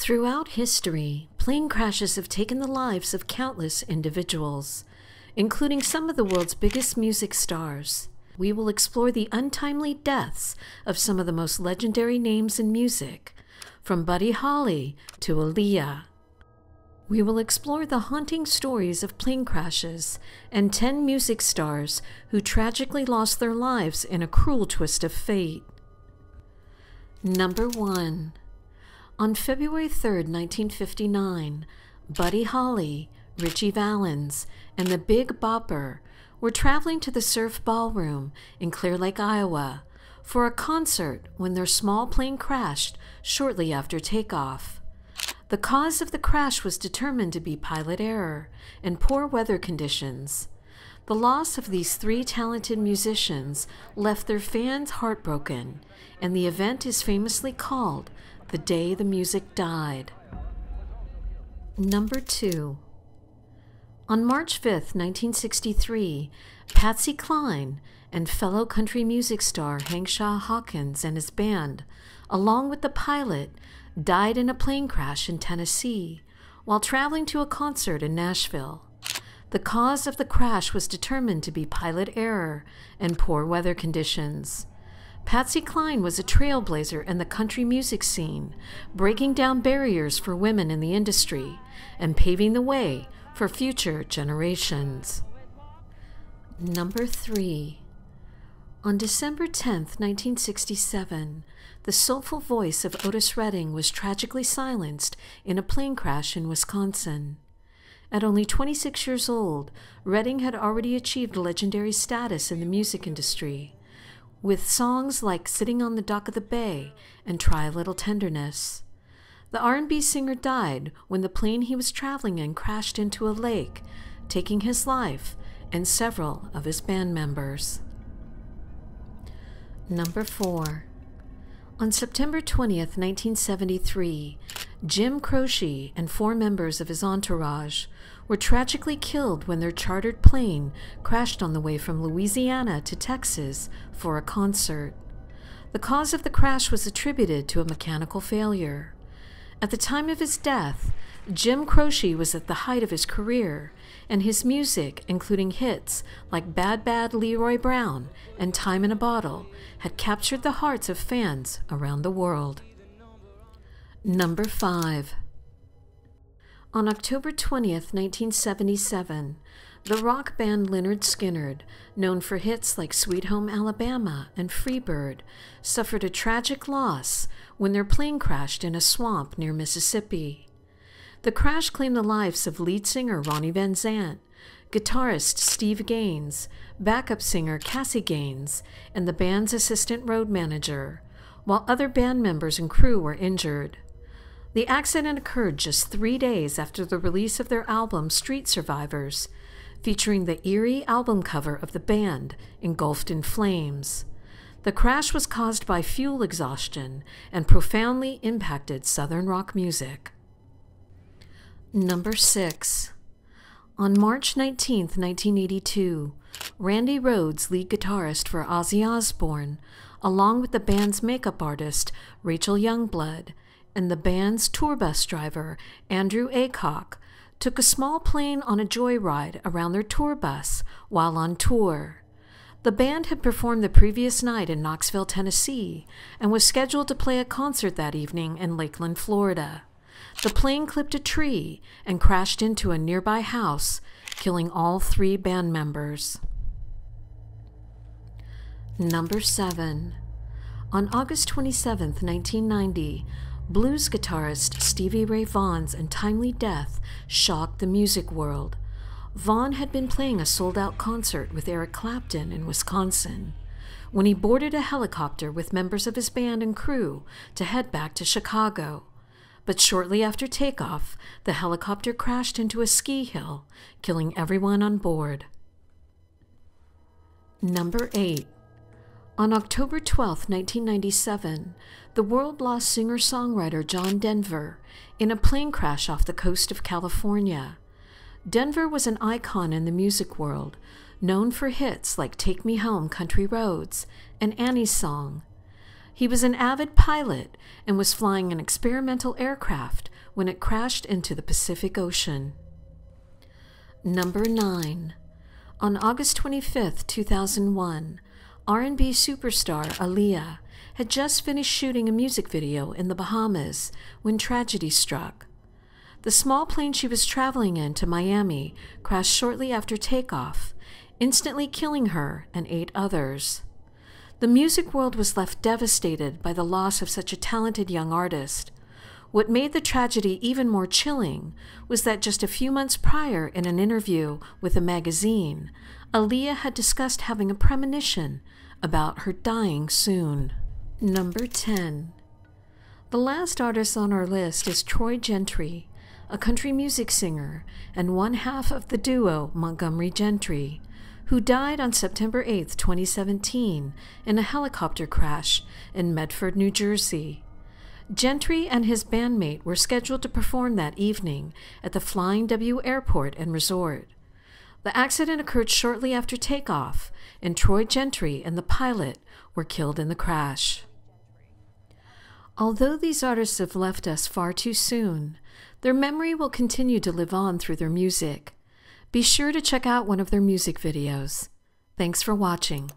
Throughout history, plane crashes have taken the lives of countless individuals, including some of the world's biggest music stars. We will explore the untimely deaths of some of the most legendary names in music, from Buddy Holly to Aaliyah. We will explore the haunting stories of plane crashes and 10 music stars who tragically lost their lives in a cruel twist of fate. Number 1. On February 3, 1959, Buddy Holly, Ritchie Valens, and the Big Bopper were traveling to the Surf Ballroom in Clear Lake, Iowa, for a concert when their small plane crashed shortly after takeoff. The cause of the crash was determined to be pilot error and poor weather conditions. The loss of these 3 talented musicians left their fans heartbroken, and the event is famously called The Day the Music Died. Number 2. On March 5, 1963, Patsy Cline and fellow country music star Hank Shaw Hawkins and his band, along with the pilot, died in a plane crash in Tennessee while traveling to a concert in Nashville. The cause of the crash was determined to be pilot error and poor weather conditions. Patsy Cline was a trailblazer in the country music scene, breaking down barriers for women in the industry and paving the way for future generations. Number 3. On December 10, 1967, the soulful voice of Otis Redding was tragically silenced in a plane crash in Wisconsin. At only 26 years old, Redding had already achieved legendary status in the music industry, with songs like Sitting on the Dock of the Bay and Try a Little Tenderness. The R&B singer died when the plane he was traveling in crashed into a lake, taking his life and several of his band members. Number 4. On September 20th, 1973, Jim Croce and 4 members of his entourage were tragically killed when their chartered plane crashed on the way from Louisiana to Texas for a concert. The cause of the crash was attributed to a mechanical failure. At the time of his death, Jim Croce was at the height of his career, and his music, including hits like Bad Bad Leroy Brown and Time in a Bottle, had captured the hearts of fans around the world. Number 5. On October 20th, 1977, the rock band Lynyrd Skynyrd, known for hits like Sweet Home Alabama and Freebird, suffered a tragic loss when their plane crashed in a swamp near Mississippi. The crash claimed the lives of lead singer Ronnie Van Zant, guitarist Steve Gaines, backup singer Cassie Gaines, and the band's assistant road manager, while other band members and crew were injured. The accident occurred just 3 days after the release of their album Street Survivors, featuring the eerie album cover of the band engulfed in flames. The crash was caused by fuel exhaustion and profoundly impacted Southern rock music. Number 6. On March 19, 1982, Rhandy Rhoads, lead guitarist for Ozzy Osbourne, along with the band's makeup artist Rachel Youngblood and the band's tour bus driver Andrew Aycock, took a small plane on a joyride around their tour bus while on tour. The band had performed the previous night in Knoxville, Tennessee, and was scheduled to play a concert that evening in Lakeland, Florida. The plane clipped a tree and crashed into a nearby house, killing all 3 band members. Number 7. On August 27, 1990, blues guitarist Stevie Ray Vaughan's untimely death shocked the music world. Vaughan had been playing a sold-out concert with Eric Clapton in Wisconsin when he boarded a helicopter with members of his band and crew to head back to Chicago. But shortly after takeoff, the helicopter crashed into a ski hill, killing everyone on board. Number 8. On October 12, 1997, the world lost singer-songwriter John Denver in a plane crash off the coast of California. Denver was an icon in the music world, known for hits like Take Me Home, Country Roads, and Annie's Song. He was an avid pilot and was flying an experimental aircraft when it crashed into the Pacific Ocean. Number 9. On August 25, 2001, R&B superstar Aaliyah had just finished shooting a music video in the Bahamas when tragedy struck. The small plane she was traveling in to Miami crashed shortly after takeoff, instantly killing her and 8 others. The music world was left devastated by the loss of such a talented young artist. What made the tragedy even more chilling was that just a few months prior, in an interview with a magazine, Aaliyah had discussed having a premonition about her dying soon. Number 10. The last artist on our list is Troy Gentry, a country music singer and one half of the duo Montgomery Gentry, who died on September 8, 2017, in a helicopter crash in Medford, New Jersey. Gentry and his bandmate were scheduled to perform that evening at the Flying W Airport and Resort. The accident occurred shortly after takeoff, and Troy Gentry and the pilot were killed in the crash. Although these artists have left us far too soon, their memory will continue to live on through their music. Be sure to check out one of their music videos. Thanks for watching.